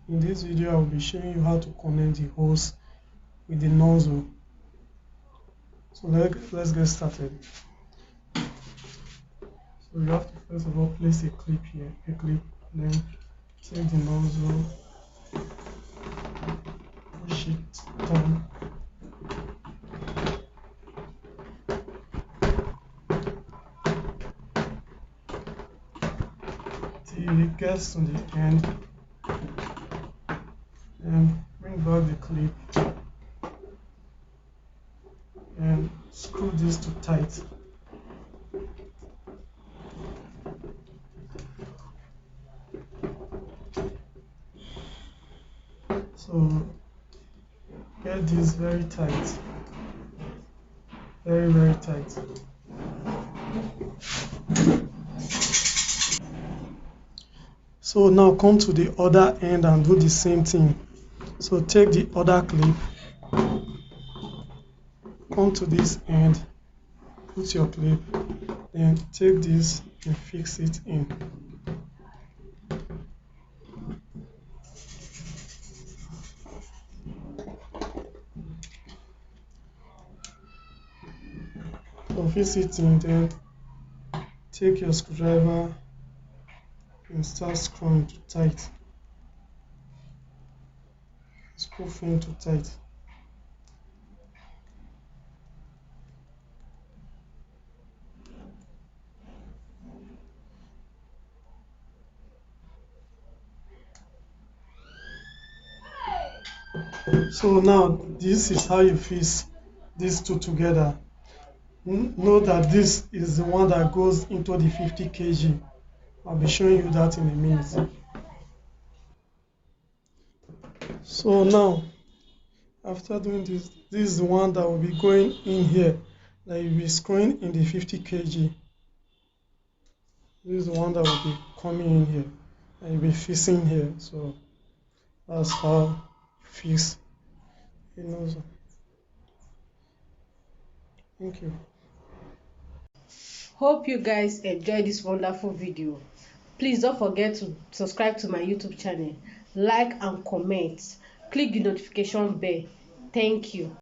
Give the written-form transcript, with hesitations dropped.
In this video, I will be showing you how to connect the hose with the nozzle. So let's get started. So you have to first of all place a clip here, then take the nozzle, push it down till it gets to the end, then bring back the clip and screw this to tight. So get this very tight, very tight. So now come to the other end and do the same thing. So take the other clip, come to this end, put your clip, then take this and fix it in. So fix it in, then take your screwdriver and start screwing to tight. Screw fin to tight. So now this is how you fix these two together. Know that this is the one that goes into the 50 kg. I'll be showing you that in a minute. So now, after doing this, this is the one that will be going in here, that you'll be screwing in the 50 kg. This is the one that will be coming in here, and you'll be fixing here. So that's how you fix the nozzle. Thank you. Hope you guys enjoyed this wonderful video. Please don't forget to subscribe to my YouTube channel, like and comment, click the notification bell. Thank you.